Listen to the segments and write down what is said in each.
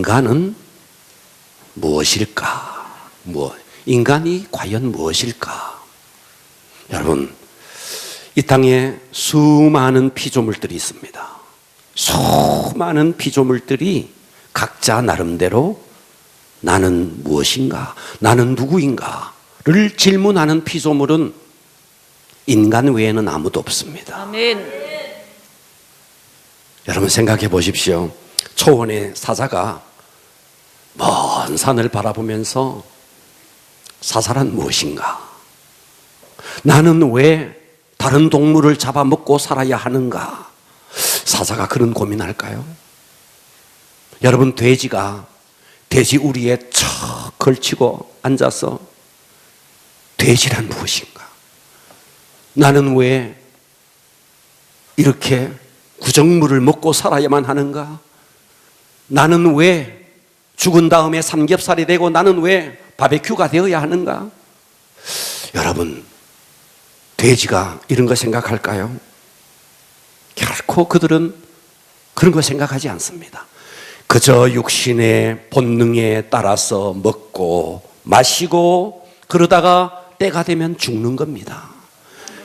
인간은 무엇일까? 인간이 과연 무엇일까? 여러분, 이 땅에 수많은 피조물들이 있습니다. 수많은 피조물들이 각자 나름대로 나는 무엇인가? 나는 누구인가?를 질문하는 피조물은 인간 외에는 아무도 없습니다. 아멘. 여러분 생각해 보십시오. 초원의 사자가 먼 산을 바라보면서 사살은 무엇인가? 나는 왜 다른 동물을 잡아먹고 살아야 하는가? 사자가 그런 고민할까요? 여러분, 돼지가 돼지 우리에 척 걸치고 앉아서 돼지란 무엇인가? 나는 왜 이렇게 구정물을 먹고 살아야만 하는가? 나는 왜 죽은 다음에 삼겹살이 되고 나는 왜 바베큐가 되어야 하는가? 여러분, 돼지가 이런 거 생각할까요? 결코 그들은 그런 거 생각하지 않습니다. 그저 육신의 본능에 따라서 먹고 마시고 그러다가 때가 되면 죽는 겁니다.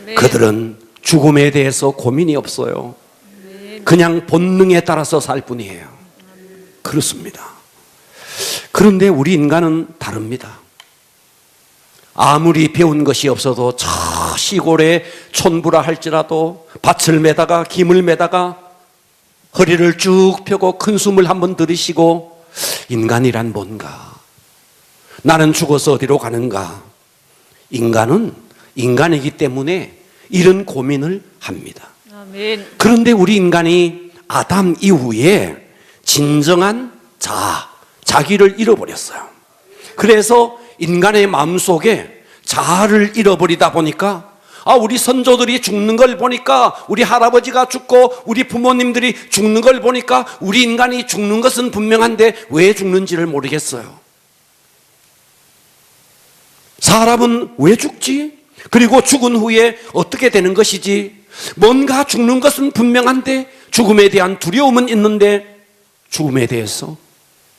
네. 그들은 죽음에 대해서 고민이 없어요. 그냥 본능에 따라서 살 뿐이에요. 그렇습니다. 그런데 우리 인간은 다릅니다. 아무리 배운 것이 없어도 저 시골에 촌부라 할지라도 밭을 매다가 김을 매다가 허리를 쭉 펴고 큰 숨을 한번 들이쉬고 인간이란 뭔가? 나는 죽어서 어디로 가는가? 인간은 인간이기 때문에 이런 고민을 합니다. 아멘. 그런데 우리 인간이 아담 이후에 진정한 자기를 잃어버렸어요. 그래서 인간의 마음속에 자아를 잃어버리다 보니까 우리 선조들이 죽는 걸 보니까, 우리 할아버지가 죽고 우리 부모님들이 죽는 걸 보니까 우리 인간이 죽는 것은 분명한데 왜 죽는지를 모르겠어요. 사람은 왜 죽지? 그리고 죽은 후에 어떻게 되는 것이지? 뭔가 죽는 것은 분명한데 죽음에 대한 두려움은 있는데 죽음에 대해서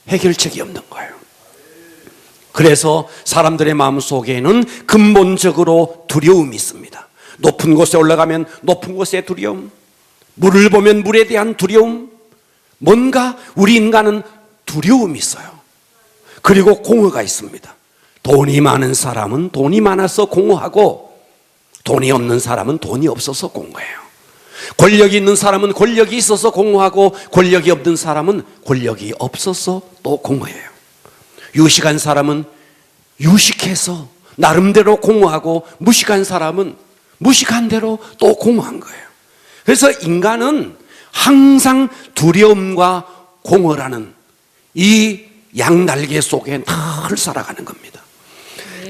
해결책이 없는 거예요. 그래서 사람들의 마음속에는 근본적으로 두려움이 있습니다. 높은 곳에 올라가면 높은 곳의 두려움, 물을 보면 물에 대한 두려움, 뭔가 우리 인간은 두려움이 있어요. 그리고 공허가 있습니다. 돈이 많은 사람은 돈이 많아서 공허하고 돈이 없는 사람은 돈이 없어서 공허해요. 권력이 있는 사람은 권력이 있어서 공허하고 권력이 없는 사람은 권력이 없어서 또 공허해요. 유식한 사람은 유식해서 나름대로 공허하고 무식한 사람은 무식한 대로 또 공허한 거예요. 그래서 인간은 항상 두려움과 공허라는 이 양날개 속에 늘 살아가는 겁니다.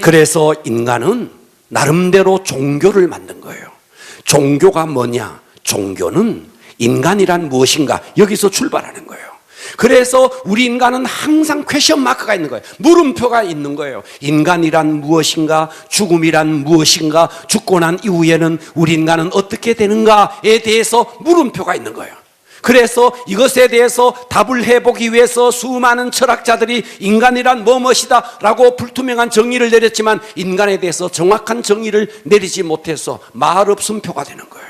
그래서 인간은 나름대로 종교를 만든 거예요. 종교가 뭐냐? 종교는 인간이란 무엇인가? 여기서 출발하는 거예요. 그래서 우리 인간은 항상 퀘션 마크가 있는 거예요. 물음표가 있는 거예요. 인간이란 무엇인가? 죽음이란 무엇인가? 죽고 난 이후에는 우리 인간은 어떻게 되는가에 대해서 물음표가 있는 거예요. 그래서 이것에 대해서 답을 해보기 위해서 수많은 철학자들이 인간이란 뭐뭇이다 라고 불투명한 정의를 내렸지만 인간에 대해서 정확한 정의를 내리지 못해서 말없음표가 되는 거예요.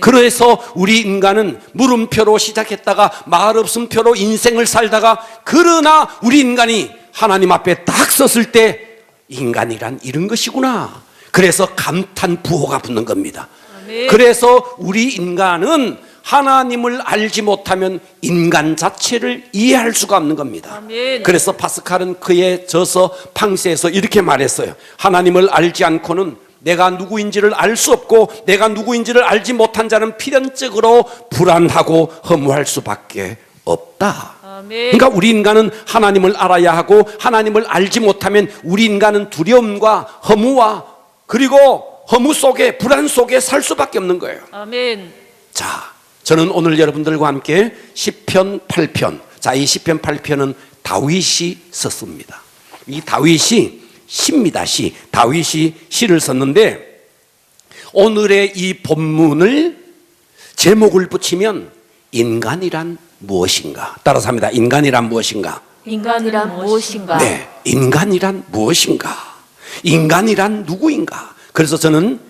그래서 우리 인간은 물음표로 시작했다가 말없음표로 인생을 살다가, 그러나 우리 인간이 하나님 앞에 딱 섰을 때 인간이란 이런 것이구나. 그래서 감탄부호가 붙는 겁니다. 아멘. 그래서 우리 인간은 하나님을 알지 못하면 인간 자체를 이해할 수가 없는 겁니다. 아멘. 그래서 파스칼은 그의 저서 팡세에서 이렇게 말했어요. 하나님을 알지 않고는 내가 누구인지를 알 수 없고 내가 누구인지를 알지 못한 자는 필연적으로 불안하고 허무할 수밖에 없다. 아멘. 그러니까 우리 인간은 하나님을 알아야 하고 하나님을 알지 못하면 우리 인간은 두려움과 허무와 그리고 허무 속에 불안 속에 살 수밖에 없는 거예요. 아멘. 자, 저는 오늘 여러분들과 함께 시편 8편. 자, 이 시편 8편은 다윗이 썼습니다. 이 다윗이 시입니다. 시. 다윗이 시를 썼는데 오늘의 이 본문을 제목을 붙이면 인간이란 무엇인가? 따라서 합니다. 인간이란 무엇인가? 인간이란 무엇인가? 네, 인간이란 무엇인가? 인간이란 누구인가? 그래서 저는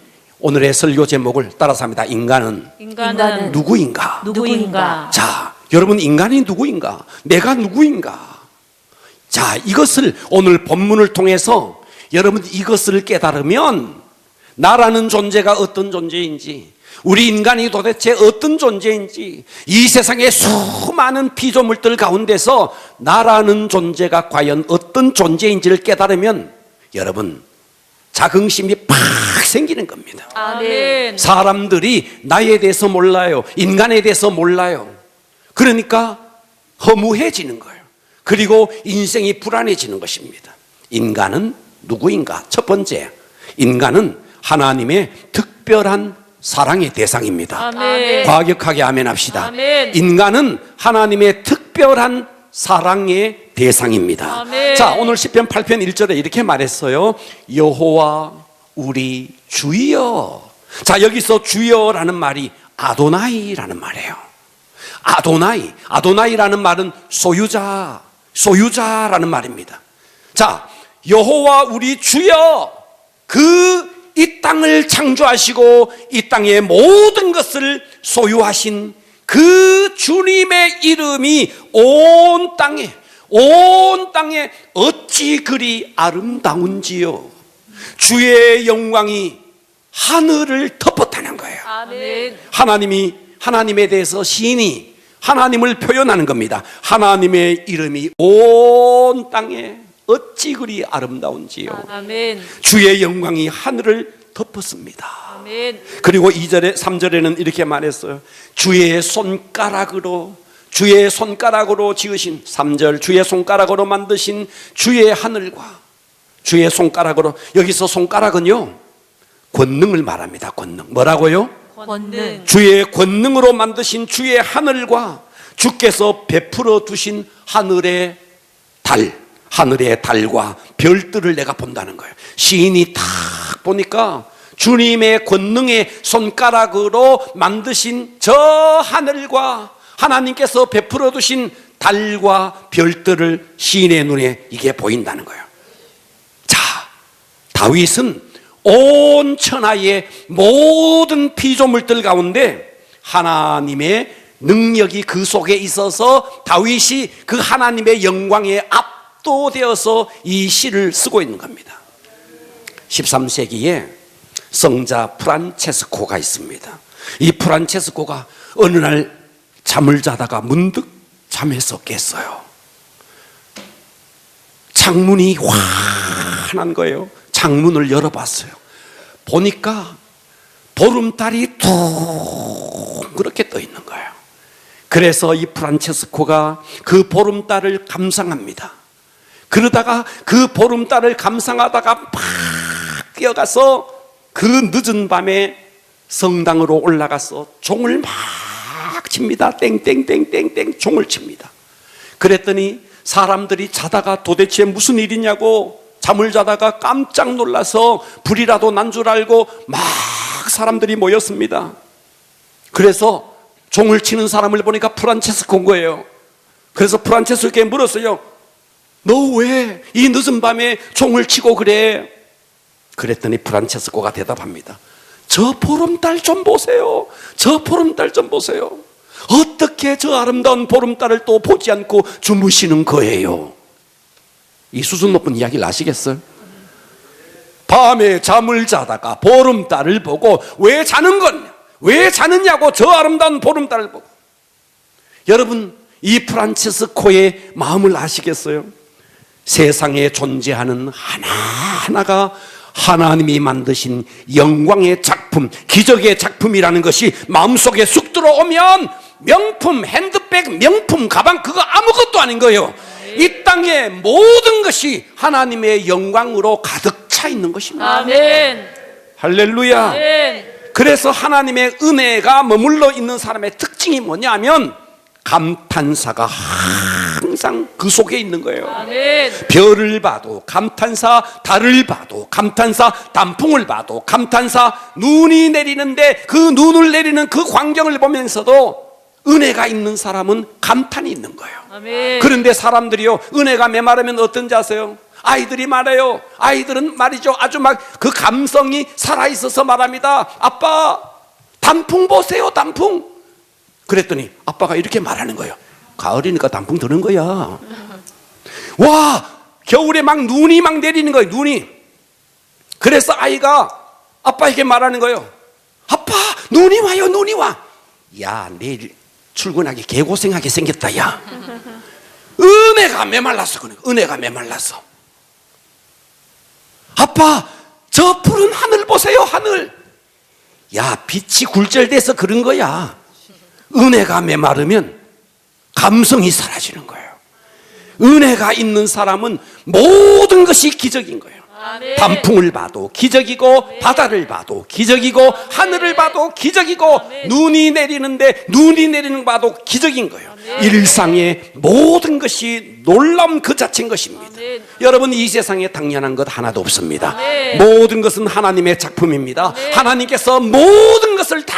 오늘의 설교 제목을 따라서 합니다. 인간은 누구인가? 누구인가? 자, 여러분, 인간이 누구인가? 내가 누구인가? 자, 이것을 오늘 본문을 통해서 여러분 이것을 깨달으면 나라는 존재가 어떤 존재인지, 우리 인간이 도대체 어떤 존재인지, 이 세상의 수많은 피조물들 가운데서 나라는 존재가 과연 어떤 존재인지를 깨달으면 여러분 자긍심이 팍 생기는 겁니다. 아멘. 사람들이 나에 대해서 몰라요. 인간에 대해서 몰라요. 그러니까 허무해지는 거예요. 그리고 인생이 불안해지는 것입니다. 인간은 누구인가? 첫 번째, 인간은 하나님의 특별한 사랑의 대상입니다. 아멘. 과격하게 아멘 합시다. 아멘. 인간은 하나님의 특별한 사랑의 대상입니다. 아멘. 자, 오늘 시편 8편 1절에 이렇게 말했어요. 여호와 우리 주여. 자, 여기서 주여라는 말이 아도나이라는 말이에요. 아도나이라는 말은 소유자라는 말입니다. 자, 여호와 우리 주여, 이 땅을 창조하시고 이 땅의 모든 것을 소유하신 그 주님의 이름이 온 땅에 어찌 그리 아름다운지요. 주의 영광이 하늘을 덮었다는 거예요. 아멘. 하나님에 대해서 시인이 하나님을 표현하는 겁니다. 하나님의 이름이 온 땅에 어찌 그리 아름다운지요. 아멘. 주의 영광이 하늘을 덮었습니다. 아멘. 그리고 2절에 3절에는 이렇게 말했어요. 주의 손가락으로 지으신 3절, 주의 손가락으로 만드신 주의 하늘과 주의 손가락으로, 여기서 손가락은요 권능을 말합니다. 권능. 뭐라고요? 권능. 주의 권능으로 만드신 주의 하늘과 주께서 베풀어 두신 하늘의 달과 별들을 내가 본다는 거예요. 시인이 딱 보니까 주님의 권능의 손가락으로 만드신 저 하늘과 하나님께서 베풀어 두신 달과 별들을 시인의 눈에 이게 보인다는 거예요. 자, 다윗은 온 천하의 모든 피조물들 가운데 하나님의 능력이 그 속에 있어서 다윗이 그 하나님의 영광에 압도되어서 이 시를 쓰고 있는 겁니다. 13세기에 성자 프란체스코가 있습니다. 이 프란체스코가 어느 날 잠을 자다가 문득 잠에서 깼어요. 창문이 환한 거예요. 창문을 열어봤어요. 보니까 보름달이 둥그렇게 떠 있는 거예요. 그래서 이 프란체스코가 그 보름달을 감상합니다. 그러다가 그 보름달을 감상하다가 막 뛰어가서 그 늦은 밤에 성당으로 올라가서 종을 막 칩니다. 땡땡땡땡땡 종을 칩니다. 그랬더니 사람들이 자다가 도대체 무슨 일이냐고 잠을 자다가 깜짝 놀라서 불이라도 난 줄 알고 막 사람들이 모였습니다. 그래서 종을 치는 사람을 보니까 프란체스코인 거예요. 그래서 프란체스코에게 물었어요. 너 왜 이 늦은 밤에 종을 치고 그래? 그랬더니 프란체스코가 대답합니다. 저 보름달 좀 보세요. 저 보름달 좀 보세요. 어떻게 저 아름다운 보름달을 또 보지 않고 주무시는 거예요? 이 수준 높은 이야기를 아시겠어요? 밤에 잠을 자다가 보름달을 보고 왜 자는 거냐? 왜 자느냐고 저 아름다운 보름달을 보고. 여러분, 이 프란체스코의 마음을 아시겠어요? 세상에 존재하는 하나하나가 하나님이 만드신 영광의 작품, 기적의 작품이라는 것이 마음속에 쑥 들어오면 명품 핸드백, 명품 가방, 그거 아무것도 아닌 거예요. 이 땅의 모든 것이 하나님의 영광으로 가득 차 있는 것입니다. 아멘. 할렐루야. 아멘. 그래서 하나님의 은혜가 머물러 있는 사람의 특징이 뭐냐면 감탄사가 항상 그 속에 있는 거예요. 아멘. 별을 봐도 감탄사, 달을 봐도 감탄사, 단풍을 봐도 감탄사, 눈이 내리는데 그 눈을 내리는 그 광경을 보면서도 은혜가 있는 사람은 감탄이 있는 거예요. 아멘. 그런데 사람들이요, 은혜가 메마르면 어떤지 아세요? 아이들이 말해요. 아이들은 말이죠, 아주 막 그 감성이 살아있어서 말합니다. 아빠, 단풍 보세요, 단풍. 그랬더니 아빠가 이렇게 말하는 거예요. 가을이니까 단풍 드는 거야. 와, 겨울에 막 눈이 막 내리는 거예요, 눈이. 그래서 아이가 아빠에게 말하는 거예요. 아빠, 눈이 와요, 눈이 와. 야, 내일 출근하기 개고생하게 생겼다, 야. 은혜가 메말랐어, 은혜가 메말랐어. 아빠, 저 푸른 하늘 보세요, 하늘. 야, 빛이 굴절돼서 그런 거야. 은혜가 메마르면 감성이 사라지는 거예요. 은혜가 있는 사람은 모든 것이 기적인 거예요. 아멘. 단풍을 봐도 기적이고, 바다를 봐도 기적이고, 하늘을 봐도 기적이고, 눈이 내리는데 눈이 내리는 거 봐도 기적인 거예요. 일상의 모든 것이 놀라운 그 자체인 것입니다. 아멘. 여러분, 이 세상에 당연한 것 하나도 없습니다. 아멘. 모든 것은 하나님의 작품입니다. 아멘. 하나님께서 모든 것을 다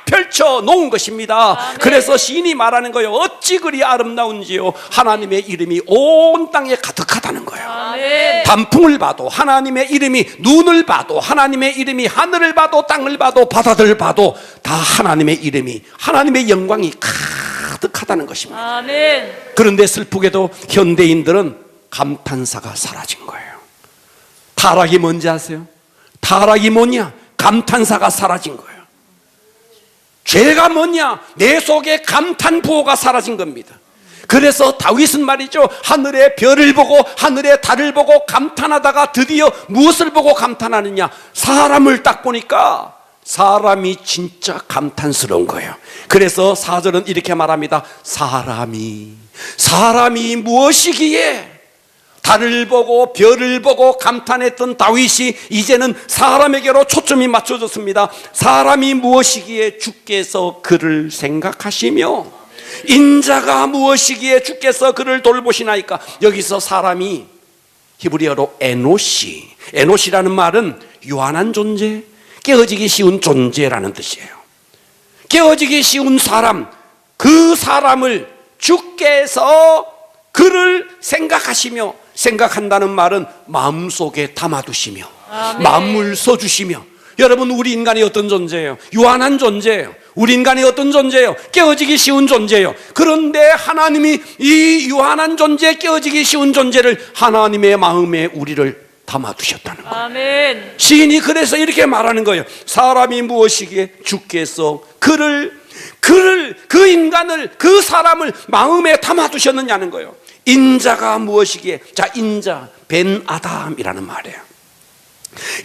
펼쳐 놓은 것입니다. 아멘. 그래서 시인이 말하는 거예요. 어찌 그리 아름다운지요. 하나님의 이름이 온 땅에 가득하다는 거예요. 아멘. 단풍을 봐도 하나님의 이름이, 눈을 봐도 하나님의 이름이, 하늘을 봐도 땅을 봐도 바다를 봐도 다 하나님의 이름이, 하나님의 영광이 가득하다는 것입니다. 아멘. 그런데 슬프게도 현대인들은 감탄사가 사라진 거예요. 타락이 뭔지 아세요? 타락이 뭐냐? 감탄사가 사라진 거예요. 죄가 뭐냐? 내 속에 감탄 부호가 사라진 겁니다. 그래서 다윗은 말이죠, 하늘의 별을 보고 하늘의 달을 보고 감탄하다가 드디어 무엇을 보고 감탄하느냐? 사람을 딱 보니까 사람이 진짜 감탄스러운 거예요. 그래서 4절은 이렇게 말합니다. 사람이 무엇이기에 달을 보고 별을 보고 감탄했던 다윗이 이제는 사람에게로 초점이 맞춰졌습니다. 사람이 무엇이기에 주께서 그를 생각하시며 인자가 무엇이기에 주께서 그를 돌보시나이까. 여기서 사람이 히브리어로 에노시라는 말은 유한한 존재, 깨어지기 쉬운 존재라는 뜻이에요. 깨어지기 쉬운 사람, 그 사람을 주께서 그를 생각하시며, 생각한다는 말은 마음속에 담아두시며, 아멘. 마음을 써주시며. 여러분, 우리 인간이 어떤 존재예요? 유한한 존재예요. 우리 인간이 어떤 존재예요? 깨어지기 쉬운 존재예요. 그런데 하나님이 이 유한한 존재, 깨어지기 쉬운 존재를 하나님의 마음에 우리를 담아두셨다는 거예요. 아멘. 시인이 그래서 이렇게 말하는 거예요. 사람이 무엇이기에 주께서 그 인간을, 그 사람을 마음에 담아두셨느냐는 거예요. 인자가 무엇이기에. 자, 인자, 벤 아담이라는 말이에요.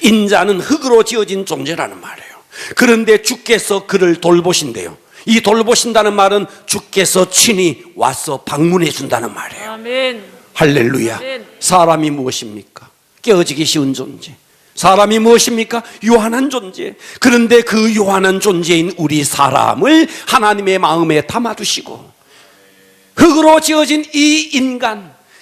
인자는 흙으로 지어진 존재라는 말이에요. 그런데 주께서 그를 돌보신대요. 이 돌보신다는 말은 주께서 친히 와서 방문해 준다는 말이에요. 아멘. 할렐루야. 아멘. 사람이 무엇입니까? 깨어지기 쉬운 존재. 사람이 무엇입니까? 유한한 존재. 그런데 그 유한한 존재인 우리 사람을 하나님의 마음에 담아두시고, 흙으로 지어진 이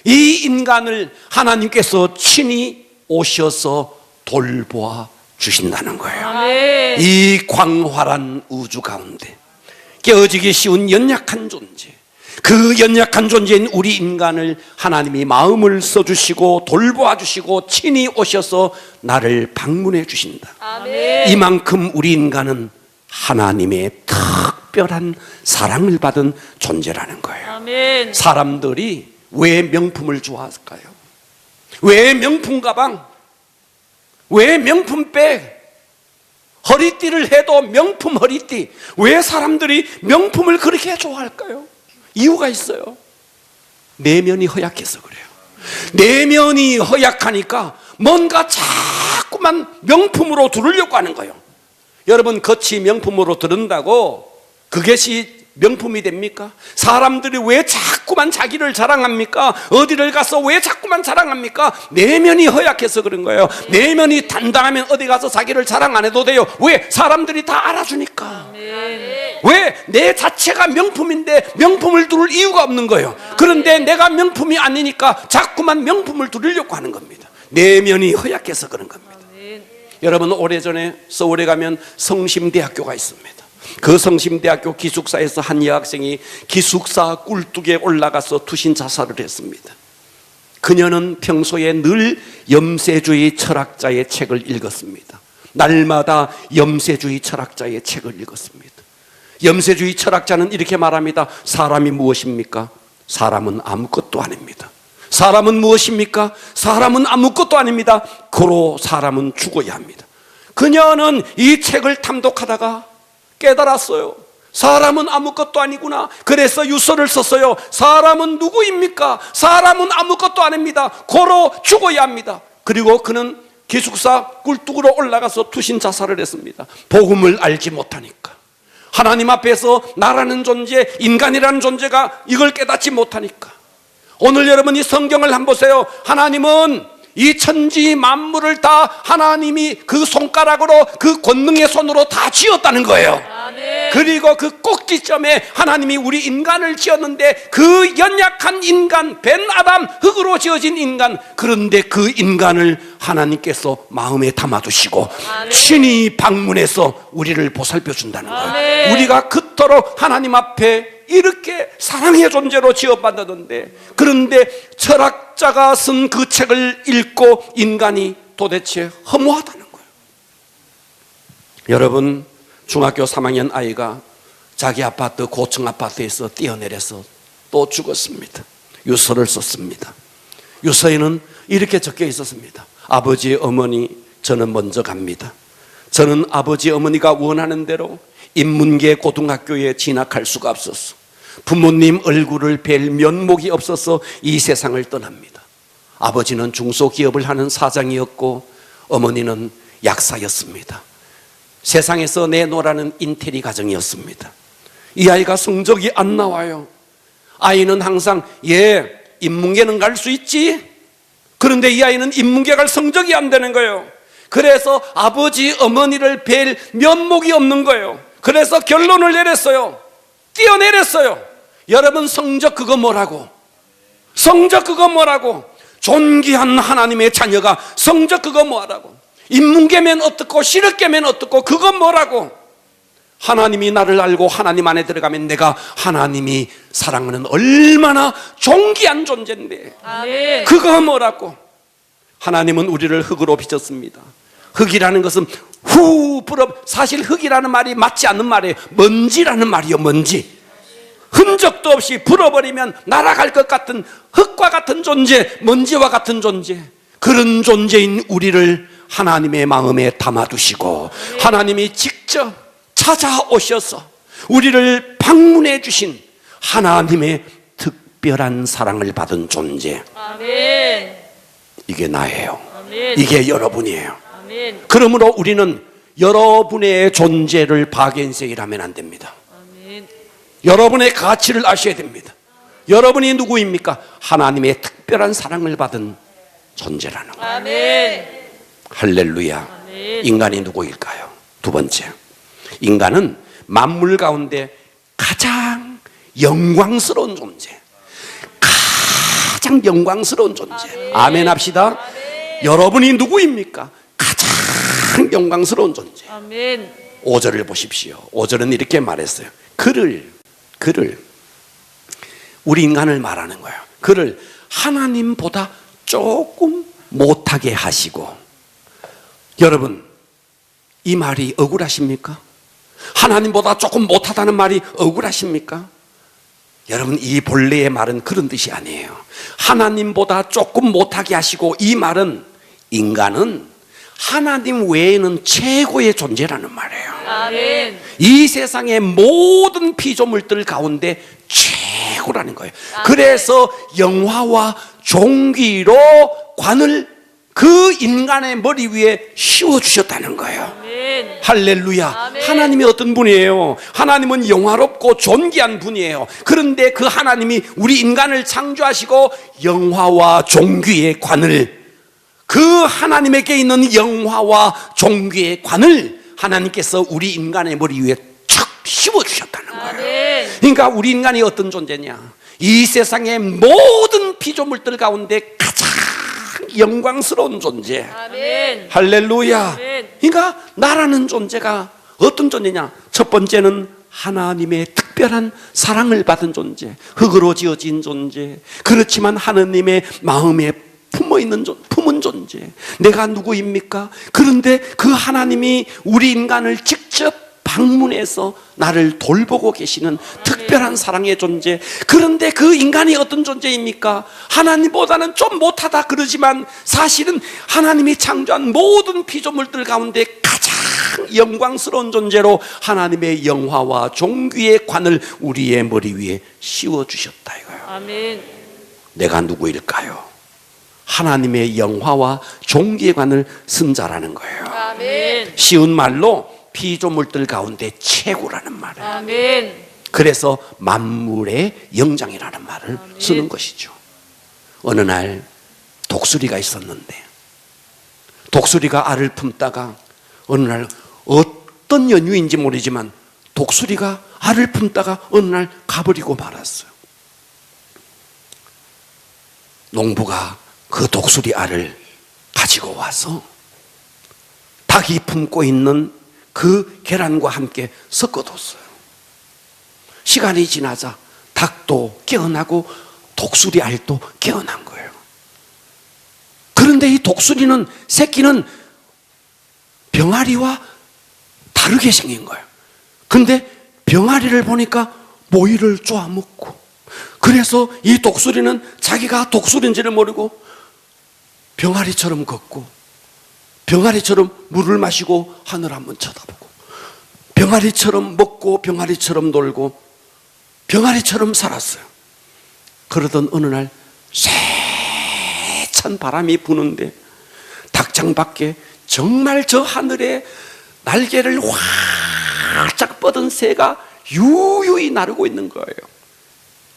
인간을 하나님께서 친히 오셔서 돌보아 주신다는 거예요. 아멘. 이 광활한 우주 가운데 깨어지기 쉬운 연약한 존재, 그 연약한 존재인 우리 인간을 하나님이 마음을 써주시고 돌보아 주시고 친히 오셔서 나를 방문해 주신다. 아멘. 이만큼 우리 인간은 하나님의 특별한 사랑을 받은 존재라는 거예요. 아멘. 사람들이 왜 명품을 좋아할까요? 왜 명품 가방? 왜 명품백? 허리띠를 해도 명품 허리띠. 왜 사람들이 명품을 그렇게 좋아할까요? 이유가 있어요. 내면이 허약해서 그래요. 내면이 허약하니까 뭔가 자꾸만 명품으로 두르려고 하는 거예요. 여러분, 겉이 명품으로 두른다고 그것이 명품이 됩니까? 사람들이 왜 자꾸만 자기를 자랑합니까? 어디를 가서 왜 자꾸만 자랑합니까? 내면이 허약해서 그런 거예요. 내면이 단단하면 어디 가서 자기를 자랑 안 해도 돼요. 왜? 사람들이 다 알아주니까. 왜? 내 자체가 명품인데 명품을 두를 이유가 없는 거예요. 그런데 내가 명품이 아니니까 자꾸만 명품을 두르려고 하는 겁니다. 내면이 허약해서 그런 겁니다. 여러분, 오래전에 서울에 가면 성심대학교가 있습니다. 그 성심대학교 기숙사에서 한 여학생이 기숙사 꿀뚝에 올라가서 투신 자살을 했습니다. 그녀는 평소에 늘 염세주의 철학자의 책을 읽었습니다. 날마다 염세주의 철학자의 책을 읽었습니다. 염세주의 철학자는 이렇게 말합니다. 사람이 무엇입니까? 사람은 아무것도 아닙니다. 사람은 무엇입니까? 사람은 아무것도 아닙니다. 고로 사람은 죽어야 합니다. 그녀는 이 책을 탐독하다가 깨달았어요. 사람은 아무것도 아니구나. 그래서 유서를 썼어요. 사람은 누구입니까? 사람은 아무것도 아닙니다. 고로 죽어야 합니다. 그리고 그는 기숙사 꿀뚝으로 올라가서 투신 자살을 했습니다. 복음을 알지 못하니까, 하나님 앞에서 나라는 존재, 인간이라는 존재가 이걸 깨닫지 못하니까. 오늘 여러분이 성경을 한번 보세요. 하나님은 이 천지 만물을 다 하나님이 그 손가락으로, 그 권능의 손으로 다 지었다는 거예요. 아멘. 그리고 그 꼭지점에 하나님이 우리 인간을 지었는데, 그 연약한 인간, 벤 아담, 흙으로 지어진 인간, 그런데 그 인간을 하나님께서 마음에 담아두시고 아멘. 친히 방문해서 우리를 보살펴 준다는 거예요. 아멘. 우리가 그토록 하나님 앞에 이렇게 사랑의 존재로 지어받았는데, 그런데 철학자가 쓴 그 책을 읽고 인간이 도대체 허무하다는 거예요. 여러분, 중학교 3학년 아이가 자기 아파트, 고층 아파트에서 뛰어내려서 또 죽었습니다. 유서를 썼습니다. 유서에는 이렇게 적혀 있었습니다. 아버지, 어머니, 저는 먼저 갑니다. 저는 아버지, 어머니가 원하는 대로 인문계 고등학교에 진학할 수가 없었어. 부모님 얼굴을 뵐 면목이 없어서 이 세상을 떠납니다. 아버지는 중소기업을 하는 사장이었고 어머니는 약사였습니다. 세상에서 내놓으라는 인테리 가정이었습니다. 이 아이가 성적이 안 나와요. 아이는 항상 인문계는 갈 수 있지. 그런데 이 아이는 인문계 갈 성적이 안 되는 거예요. 그래서 아버지, 어머니를 뵐 면목이 없는 거예요. 그래서 결론을 내렸어요. 뛰어내렸어요. 여러분, 성적 그거 뭐라고? 성적 그거 뭐라고? 존귀한 하나님의 자녀가 성적 그거 뭐라고? 인문계면 어떻고 실업계면 어떻고 그거 뭐라고? 하나님이 나를 알고 하나님 안에 들어가면 내가 하나님이 사랑하는 얼마나 존귀한 존재인데 아멘. 그거 뭐라고? 하나님은 우리를 흙으로 빚었습니다. 흙이라는 것은 사실 흙이라는 말이 맞지 않는 말이에요. 먼지라는 말이요, 먼지. 흔적도 없이 불어버리면 날아갈 것 같은 흙과 같은 존재, 먼지와 같은 존재, 그런 존재인 우리를 하나님의 마음에 담아두시고 하나님이 직접 찾아오셔서 우리를 방문해 주신 하나님의 특별한 사랑을 받은 존재, 아멘. 이게 나예요. 아멘. 이게 여러분이에요. 아멘. 그러므로 우리는 여러분의 존재를 박앤세일하면 안 됩니다. 아멘. 여러분의 가치를 아셔야 됩니다. 여러분이 누구입니까? 하나님의 특별한 사랑을 받은 존재라는 거예요. 아멘. 할렐루야. 아멘. 인간이 누구일까요? 두 번째, 인간은 만물 가운데 가장 영광스러운 존재, 가장 영광스러운 존재. 아멘 합시다. 여러분이 누구입니까? 가장 영광스러운 존재. 아멘. 5절을 보십시오. 5절은 이렇게 말했어요. 그를 우리 인간을 말하는 거예요. 그를 하나님보다 조금 못하게 하시고. 여러분, 이 말이 억울하십니까? 하나님보다 조금 못하다는 말이 억울하십니까? 여러분, 이 본래의 말은 그런 뜻이 아니에요. 하나님보다 조금 못하게 하시고, 이 말은 인간은 하나님 외에는 최고의 존재라는 말이에요. 아멘. 이 세상의 모든 피조물들 가운데 최고라는 거예요. 그래서 영화와 종기로 관을 그 인간의 머리 위에 씌워주셨다는 거예요. 아멘. 할렐루야. 아멘. 하나님이 어떤 분이에요? 하나님은 영화롭고 존귀한 분이에요. 그런데 그 하나님이 우리 인간을 창조하시고 영화와 종귀의 관을, 그 하나님에게 있는 영화와 종귀의 관을 하나님께서 우리 인간의 머리 위에 척 씌워주셨다는 거예요. 아멘. 그러니까 우리 인간이 어떤 존재냐? 이 세상의 모든 피조물들 가운데 가장 영광스러운 존재. 아멘. 할렐루야. 아멘. 그러니까 나라는 존재가 어떤 존재냐? 첫 번째는 하나님의 특별한 사랑을 받은 존재, 흙으로 지어진 존재, 그렇지만 하나님의 마음에 품은 존재. 내가 누구입니까? 그런데 그 하나님이 우리 인간을 직접 방문해서 나를 돌보고 계시는 특별한 사랑의 존재. 그런데 그 인간이 어떤 존재입니까? 하나님보다는 좀 못하다 그러지만 사실은 하나님이 창조한 모든 피조물들 가운데 가장 영광스러운 존재로 하나님의 영화와 존귀의 관을 우리의 머리 위에 씌워주셨다 이거예요. 아멘. 내가 누구일까요? 하나님의 영화와 존귀의 관을 쓴 자라는 거예요. 아멘. 쉬운 말로 피조물들 가운데 최고라는 말을. 아멘. 그래서 만물의 영장이라는 말을 쓰는 것이죠. 어느 날 독수리가 있었는데 독수리가 알을 품다가 어느 날 어떤 연유인지 모르지만 독수리가 알을 품다가 어느 날 가버리고 말았어요. 농부가 그 독수리 알을 가지고 와서 닭이 품고 있는 그 계란과 함께 섞어뒀어요. 시간이 지나자 닭도 깨어나고 독수리 알도 깨어난 거예요. 그런데 이 독수리는 새끼는 병아리와 다르게 생긴 거예요. 근데 병아리를 보니까 모이를 쪼아먹고, 그래서 이 독수리는 자기가 독수리인지를 모르고 병아리처럼 걷고 병아리처럼 물을 마시고 하늘 한번 쳐다보고 병아리처럼 먹고 병아리처럼 놀고 병아리처럼 살았어요. 그러던 어느 날 세찬 바람이 부는데 닭장 밖에 정말 저 하늘에 날개를 활짝 뻗은 새가 유유히 나르고 있는 거예요.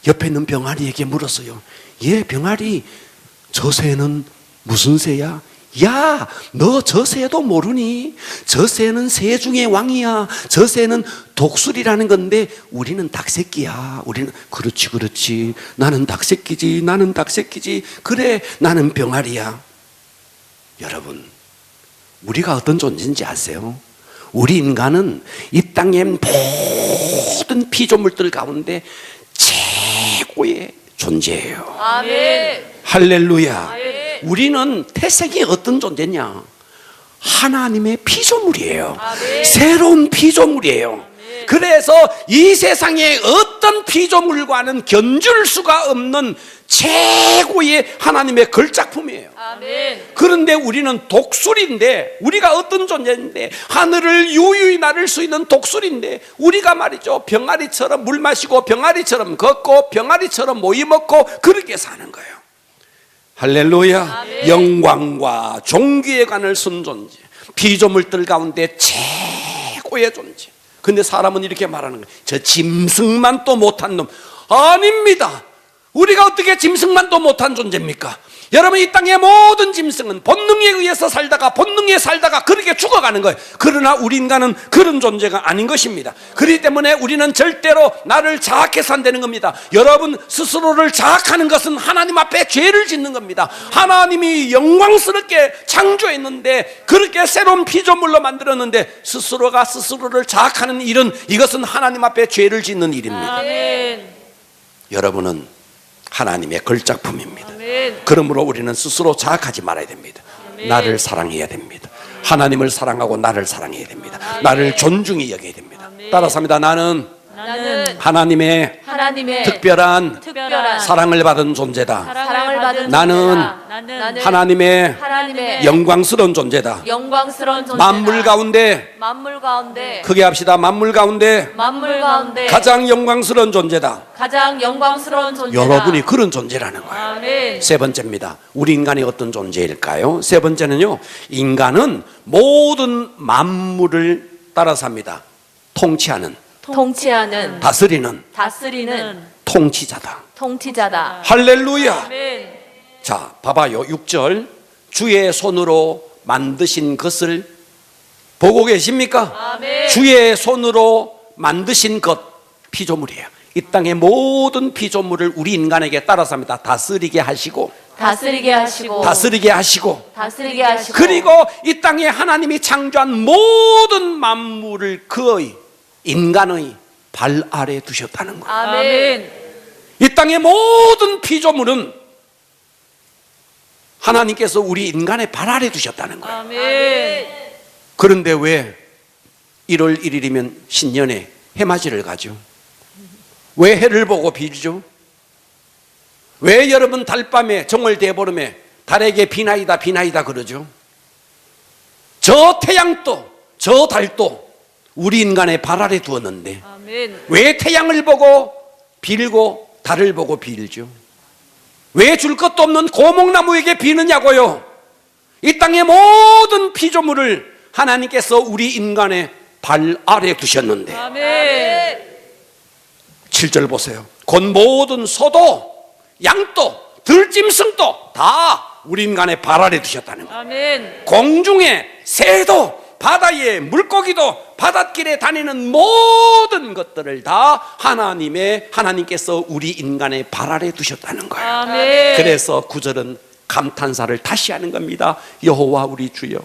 옆에 있는 병아리에게 물었어요. 얘 병아리, 저 새는 무슨 새야? 야, 너 저 새도 모르니? 저 새는 새 중의 왕이야. 저 새는 독수리라는 건데 우리는 닭새끼야. 우리는 그렇지. 나는 닭새끼지. 그래, 나는 병아리야. 여러분, 우리가 어떤 존재인지 아세요? 우리 인간은 이 땅의 모든 피조물들 가운데 최고의 존재예요. 아멘. 할렐루야. 아멘. 우리는 태생이 어떤 존재냐? 하나님의 피조물이에요. 아멘. 새로운 피조물이에요. 그래서 이 세상의 어떤 피조물과는 견줄 수가 없는 최고의 하나님의 걸작품이에요. 아멘. 그런데 우리는 독수리인데, 우리가 어떤 존재인데, 하늘을 유유히 나를 수 있는 독수리인데, 우리가 말이죠, 병아리처럼 물 마시고 병아리처럼 걷고 병아리처럼 모이 먹고 그렇게 사는 거예요. 할렐루야. 아멘. 영광과 존귀의 관을 쓴 존재, 피조물들 가운데 최고의 존재. 근데 사람은 이렇게 말하는 거예요. 저 짐승만 또 못한 놈. 아닙니다. 우리가 어떻게 짐승만도 못한 존재입니까? 여러분, 이 땅의 모든 짐승은 본능에 의해서 살다가 그렇게 죽어가는 거예요. 그러나 우리 인간은 그런 존재가 아닌 것입니다. 그렇기 때문에 우리는 절대로 나를 자학해서 안 되는 겁니다. 여러분, 스스로를 자학하는 것은 하나님 앞에 죄를 짓는 겁니다. 하나님이 영광스럽게 창조했는데, 그렇게 새로운 피조물로 만들었는데 스스로가 스스로를 자학하는 일은, 이것은 하나님 앞에 죄를 짓는 일입니다. 아멘. 여러분은 하나님의 걸작품입니다. 아멘. 그러므로 우리는 스스로 자학하지 말아야 됩니다. 아멘. 나를 사랑해야 됩니다. 하나님을 사랑하고 나를 사랑해야 됩니다. 아멘. 나를 존중히 여겨야 됩니다. 아멘. 따라서 합니다. 나는 하나님의 특별한 사랑을 받은 존재다. 사랑을 받은 나는 하나님의 영광스러운 존재다. 만물 가운데 크게 합시다. 만물 가운데 가장 영광스러운 존재다. 여러분이 그런 존재라는 거예요. 아멘. 세 번째입니다. 우리 인간이 어떤 존재일까요? 세 번째는요, 인간은 모든 만물을 따라서 합니다. 통치하는, 다스리는 통치자다. 할렐루야. 아멘. 자, 봐봐요. 6절. 주의 손으로 만드신 것을 보고 계십니까? 아멘. 주의 손으로 만드신 것, 피조물이에요. 이 땅의 모든 피조물을 우리 인간에게 따라서 합니다. 다스리게 하시고 다스리게 하시고 다스리게 하시고 다스리게 하시고 그리고 이 땅에 하나님이 창조한 모든 만물을 그의 인간의 발 아래 두셨다는 거예요. 아멘. 이 땅의 모든 피조물은 하나님께서 우리 인간의 발 아래 두셨다는 거예요. 아멘. 그런데 왜 1월 1일이면 신년에 해맞이를 가죠? 왜 해를 보고 빌죠? 왜 여러분 달밤에 정월 대보름에 달에게 비나이다 비나이다 그러죠? 저 태양도 저 달도 우리 인간의 발 아래 두었는데 아멘. 왜 태양을 보고 빌고 달을 보고 빌죠? 왜 줄 것도 없는 고목나무에게 비느냐고요? 이 땅의 모든 피조물을 하나님께서 우리 인간의 발 아래 두셨는데 아멘. 7절 보세요. 곧 모든 소도 양도 들짐승도 다 우리 인간의 발 아래 두셨다는 거예요. 아멘. 공중의 새도 바다의 물고기도 바닷길에 다니는 모든 것들을 다 하나님께서 우리 인간의 발 아래 두셨다는 거예요. 아멘. 그래서 9절은 감탄사를 다시 하는 겁니다. 여호와 우리 주여,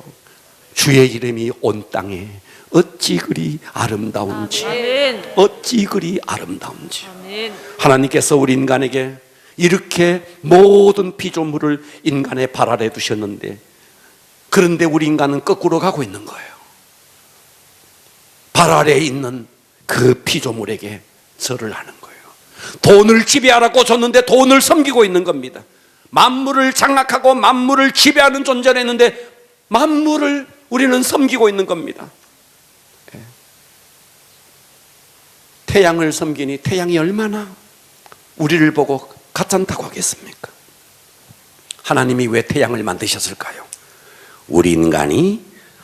주의 이름이 온 땅에 어찌 그리 아름다운지, 아멘. 어찌 그리 아름다운지. 아멘. 하나님께서 우리 인간에게 이렇게 모든 피조물을 인간의 발 아래 두셨는데, 그런데 우리 인간은 거꾸로 가고 있는 거예요. 발 아래에 있는 그 피조물에게 절을 하는 거예요. 돈을 지배하라고 줬는데 돈을 섬기고 있는 겁니다. 만물을 장악하고 만물을 지배하는 존재를 했는데 만물을 우리는 섬기고 있는 겁니다. 태양을 섬기니 태양이 얼마나 우리를 보고 가짠다고 하겠습니까? 하나님이 왜 태양을 만드셨을까요? 우리 인간이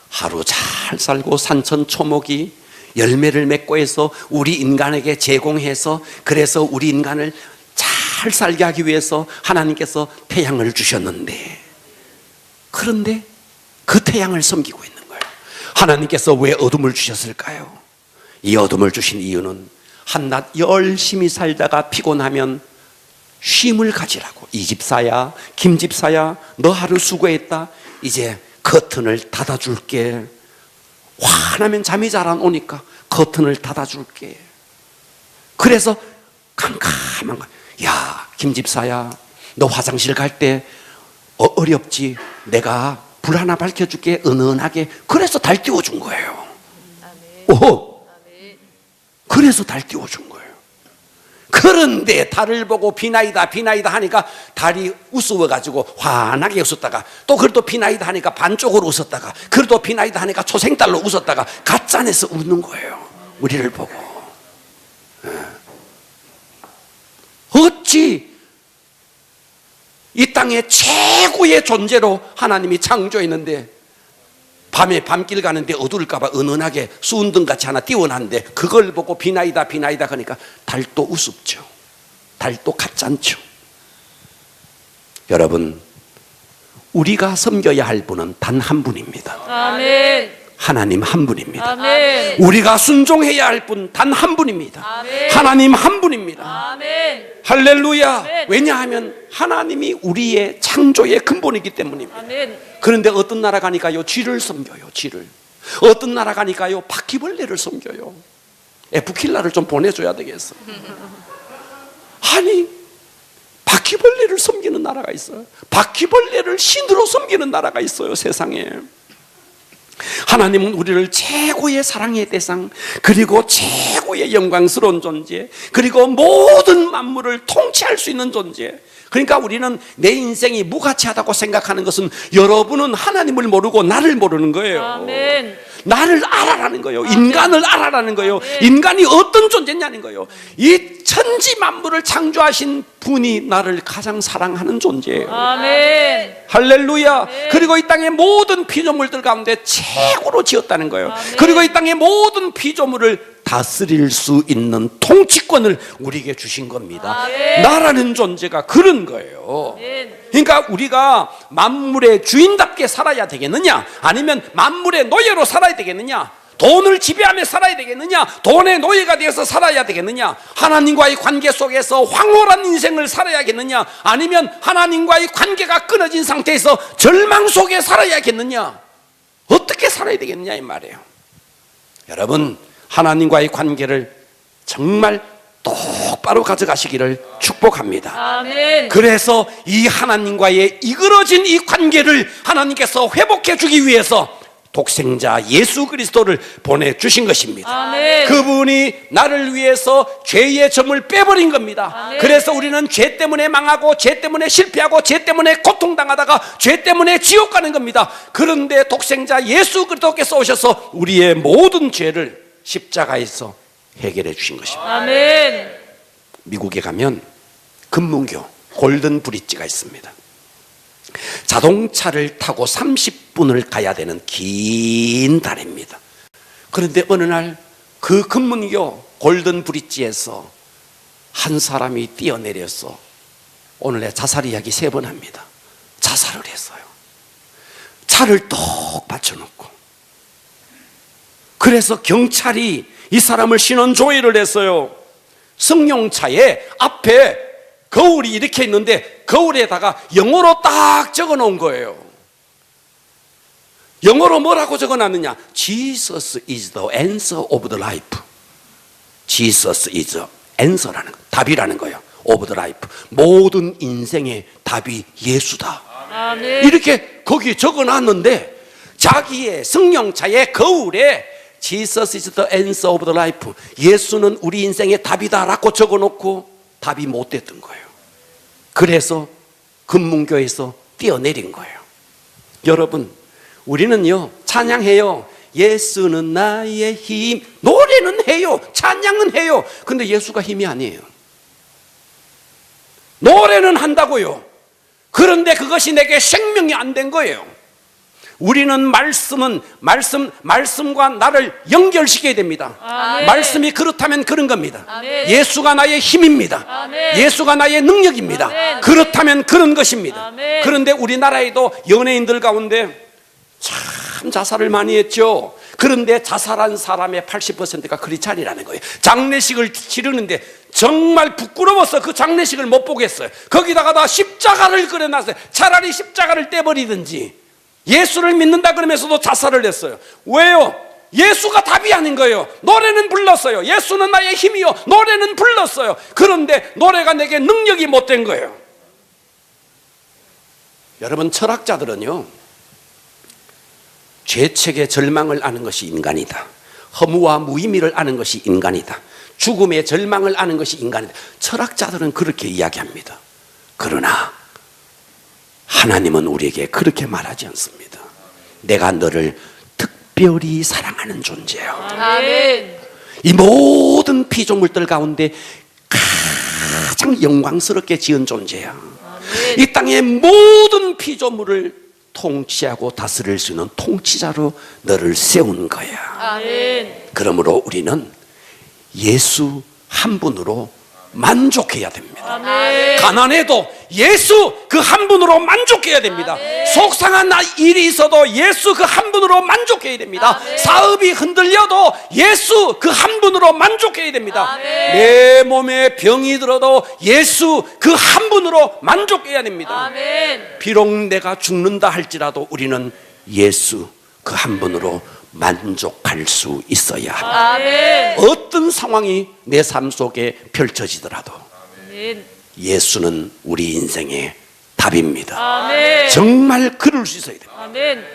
하루 잘 살고 산천초목이 열매를 맺고 해서 우리 인간에게 제공해서, 그래서 우리 인간을 잘 살게 하기 위해서 하나님께서 태양을 주셨는데, 그런데 그 태양을 섬기고 있는 거예요. 하나님께서 왜 어둠을 주셨을까요? 이 어둠을 주신 이유는 한낮 열심히 살다가 피곤하면 쉼을 가지라고. 이 집사야, 김 집사야, 너 하루 수고했다, 이제 커튼을 닫아줄게. 화나면 잠이 잘 안 오니까 커튼을 닫아줄게. 그래서 캄캄한 거야. 야, 김 집사야, 너 화장실 갈 때 어렵지? 내가 불 하나 밝혀줄게, 은은하게. 그래서 달 띄워준 거예요. 오호. 그래서 달 띄워준 거예요. 그런데 달을 보고 비나이다 비나이다 하니까 달이 우스워가지고 환하게 웃었다가, 또 그래도 비나이다 하니까 반쪽으로 웃었다가, 그래도 비나이다 하니까 초생달로 웃었다가 가짜내서 웃는 거예요. 우리를 보고. 어찌 이 땅의 최고의 존재로 하나님이 창조했는데 밤에 밤길 가는데 어두울까봐 은은하게 수은등같이 하나 띄워놨는데 그걸 보고 비나이다 비나이다 하니까 달도 우습죠. 달도 가짠죠. 여러분, 우리가 섬겨야 할 분은 단 한 분입니다. 아멘. 하나님 한 분입니다. 아멘. 우리가 순종해야 할 분 단 한 분입니다. 아멘. 하나님 한 분입니다. 아멘. 할렐루야. 아멘. 왜냐하면 하나님이 우리의 창조의 근본이기 때문입니다. 아멘. 그런데 어떤 나라 가니까요, 쥐를 섬겨요. 쥐를. 어떤 나라 가니까요, 바퀴벌레를 섬겨요. 에프킬라를 좀 보내줘야 되겠어. 아니, 바퀴벌레를 섬기는 나라가 있어요. 바퀴벌레를 신으로 섬기는 나라가 있어요, 세상에. 하나님은 우리를 최고의 사랑의 대상, 그리고 최고의 영광스러운 존재, 그리고 모든 만물을 통치할 수 있는 존재. 그러니까 우리는 내 인생이 무가치하다고 생각하는 것은 여러분은 하나님을 모르고 나를 모르는 거예요. 아멘. 나를 알아라는 거예요. 인간을 알아라는 거예요. 인간이 어떤 존재냐는 거예요. 이 천지 만물을 창조하신 분이 나를 가장 사랑하는 존재예요. 아멘. 할렐루야. 그리고 이 땅의 모든 피조물들 가운데 최고로 지었다는 거예요. 아멘. 그리고 이 땅의 모든 피조물을 다스릴 수 있는 통치권을 우리에게 주신 겁니다. 아멘. 나라는 존재가 그런 거예요. 아멘. 그러니까 우리가 만물의 주인답게 살아야 되겠느냐, 아니면 만물의 노예로 살아야 되겠느냐? 돈을 지배하며 살아야 되겠느냐? 돈의 노예가 되어서 살아야 되겠느냐? 하나님과의 관계 속에서 황홀한 인생을 살아야겠느냐? 아니면 하나님과의 관계가 끊어진 상태에서 절망 속에 살아야겠느냐? 어떻게 살아야 되겠느냐 이 말이에요. 여러분, 하나님과의 관계를 정말 똑바로 가져가시기를 축복합니다. 아멘. 그래서 이 하나님과의 이그러진 이 관계를 하나님께서 회복해 주기 위해서 독생자 예수 그리스도를 보내주신 것입니다. 아멘. 그분이 나를 위해서 죄의 점을 빼버린 겁니다. 아멘. 그래서 우리는 죄 때문에 망하고 죄 때문에 실패하고 죄 때문에 고통당하다가 죄 때문에 지옥 가는 겁니다. 그런데 독생자 예수 그리스도께서 오셔서 우리의 모든 죄를 십자가에서 해결해 주신 것입니다. 아멘. 미국에 가면 금문교 골든 브릿지가 있습니다. 자동차를 타고 30분을 가야 되는 긴 다리입니다. 그런데 어느 날 그 금문교 골든 브릿지에서 한 사람이 뛰어내려서 오늘 내 자살 이야기 3번 합니다. 자살을 했어요. 차를 똑 받쳐놓고. 그래서 경찰이 이 사람을 신원 조회를 했어요. 승용차에 앞에 거울이 이렇게 있는데 거울에다가 영어로 딱 적어 놓은 거예요. 영어로 뭐라고 적어 놨느냐? Jesus is the answer of the life. Jesus is the answer라는 거, 답이라는 거예요. of the life. 모든 인생의 답이 예수다. 아멘. 이렇게 거기 적어 놨는데 자기의 승용차의 거울에 Jesus is the answer of the life. 예수는 우리 인생의 답이다라고 적어 놓고 답이 못 됐던 거예요. 그래서 금문교에서 뛰어내린 거예요. 여러분, 우리는요 찬양해요. 예수는 나의 힘. 노래는 해요. 찬양은 해요. 근데 예수가 힘이 아니에요. 노래는 한다고요. 그런데 그것이 내게 생명이 안 된 거예요. 우리는 말씀과 나를 연결시켜야 됩니다. 아멘. 말씀이 그렇다면 그런 겁니다. 아멘. 예수가 나의 힘입니다. 아멘. 예수가 나의 능력입니다. 아멘. 그렇다면 그런 것입니다. 아멘. 그런데 우리나라에도 연예인들 가운데 참 자살을 많이 했죠. 그런데 자살한 사람의 80%가 크리스찬이라는 거예요. 장례식을 치르는데 정말 부끄러워서 그 장례식을 못 보겠어요. 거기다가 다 십자가를 그려놨어요. 차라리 십자가를 떼버리든지. 예수를 믿는다 그러면서도 자살을 했어요. 왜요? 예수가 답이 아닌 거예요. 노래는 불렀어요. 예수는 나의 힘이요. 노래는 불렀어요. 그런데 노래가 내게 능력이 못 된 거예요. 여러분, 철학자들은요 죄책의 절망을 아는 것이 인간이다. 허무와 무의미를 아는 것이 인간이다. 죽음의 절망을 아는 것이 인간이다. 철학자들은 그렇게 이야기합니다. 그러나 하나님은 우리에게 그렇게 말하지 않습니다. 내가 너를 특별히 사랑하는 존재예요. 아멘. 이 모든 피조물들 가운데 가장 영광스럽게 지은 존재야. 아멘. 이 땅의 모든 피조물을 통치하고 다스릴 수 있는 통치자로 너를 세운 거야. 아멘. 그러므로 우리는 예수 한 분으로 만족해야 됩니다. 아멘. 가난해도 예수 그 한 분으로 만족해야 됩니다. 아멘. 속상한 일이 있어도 예수 그 한 분으로 만족해야 됩니다. 아멘. 사업이 흔들려도 예수 그 한 분으로 만족해야 됩니다. 아멘. 내 몸에 병이 들어도 예수 그 한 분으로 만족해야 됩니다. 아멘. 비록 내가 죽는다 할지라도 우리는 예수 그 한 분으로 만족할 수 있어야 합니다. 아멘. 어떤 상황이 내 삶 속에 펼쳐지더라도 아멘. 예수는 우리 인생의 답입니다. 아멘. 정말 그럴 수 있어야 돼요. 아멘.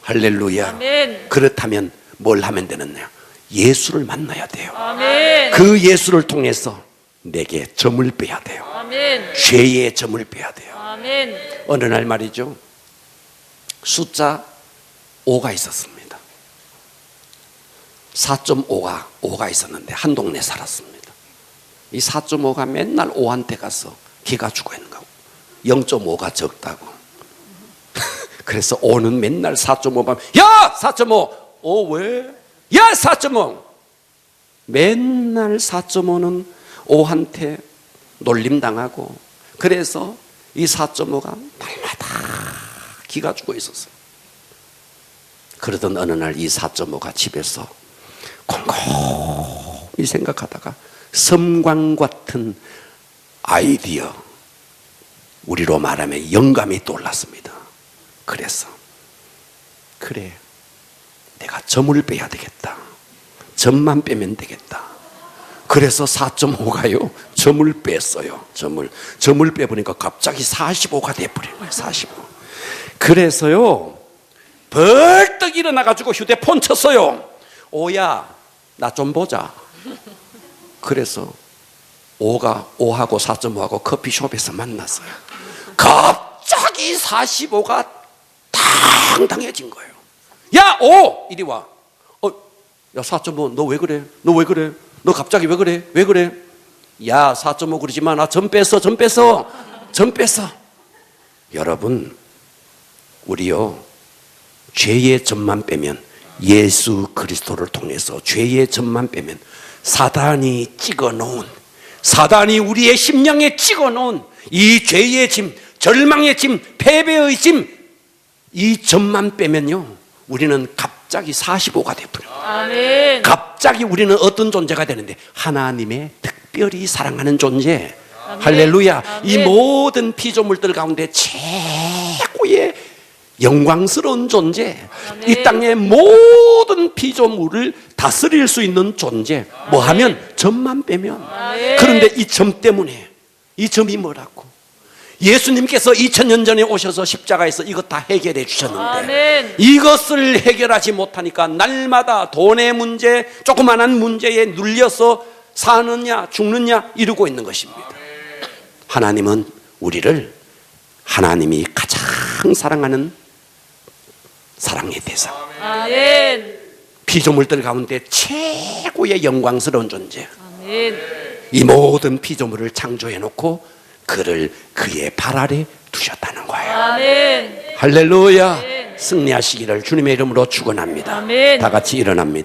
할렐루야. 아멘. 그렇다면 뭘 하면 되느냐? 예수를 만나야 돼요. 아멘. 그 예수를 통해서 내게 점을 빼야 돼요. 아멘. 죄의 점을 빼야 돼요. 아멘. 어느 날 말이죠, 숫자 5가 있었습니다. 4.5가 있었는데 한 동네 살았습니다. 이 4.5가 맨날 5한테 가서 기가 죽어 있는 거고 0.5가 적다고. 그래서 5는 맨날 4.5만 야 4.5 왜? 야 4.5 맨날 4.5는 5한테 놀림당하고 그래서 이 4.5가 날마다 기가 죽어 있었어요. 그러던 어느 날 이 4.5가 집에서 곰곰이 생각하다가 섬광 같은 아이디어, 우리로 말하면 영감이 떠올랐습니다. 그래서 그래, 내가 점을 빼야 되겠다. 점만 빼면 되겠다. 그래서 4.5가요 점을 뺐어요. 점을 빼보니까 갑자기 45가 돼버린 거예요. 45. 그래서요 벌떡 일어나가지고 휴대폰 쳤어요. 오야, 나 좀 보자. 그래서 5하고 4.5하고 커피숍에서 만났어요. 갑자기 45가 당당해진 거예요. 야, 5! 이리 와. 야, 4.5, 너 왜 그래? 너 왜 그래? 너 갑자기 왜 그래? 왜 그래? 야, 4.5 그러지 마. 나 점 뺐어. 여러분, 우리요, 죄의 점만 빼면, 예수 그리스도를 통해서 죄의 점만 빼면 사단이 우리의 심령에 찍어놓은 이 죄의 짐, 절망의 짐, 패배의 짐, 이 점만 빼면요, 우리는 갑자기 45가 되어버려요. 아멘. 갑자기 우리는 어떤 존재가 되는데, 하나님의 특별히 사랑하는 존재. 아멘. 할렐루야. 아멘. 이 모든 피조물들 가운데 최고의 영광스러운 존재, 아멘. 이 땅의 모든 피조물을 다스릴 수 있는 존재. 뭐 하면? 점만 빼면. 아멘. 그런데 이 점 때문에, 이 점이 뭐라고? 예수님께서 2000년 전에 오셔서 십자가에서 이것 다 해결해 주셨는데, 아멘. 이것을 해결하지 못하니까 날마다 돈의 문제, 조그만한 문제에 눌려서 사느냐 죽느냐 이러고 있는 것입니다. 하나님은 우리를, 하나님이 가장 사랑하는 사랑의 대상, 아멘. 피조물들 가운데 최고의 영광스러운 존재, 아멘. 이 모든 피조물을 창조해 놓고 그를 그의 발 아래 두셨다는 거예요. 아멘. 할렐루야. 아멘. 승리하시기를 주님의 이름으로 축원합니다. 아멘. 다 같이 일어납니다.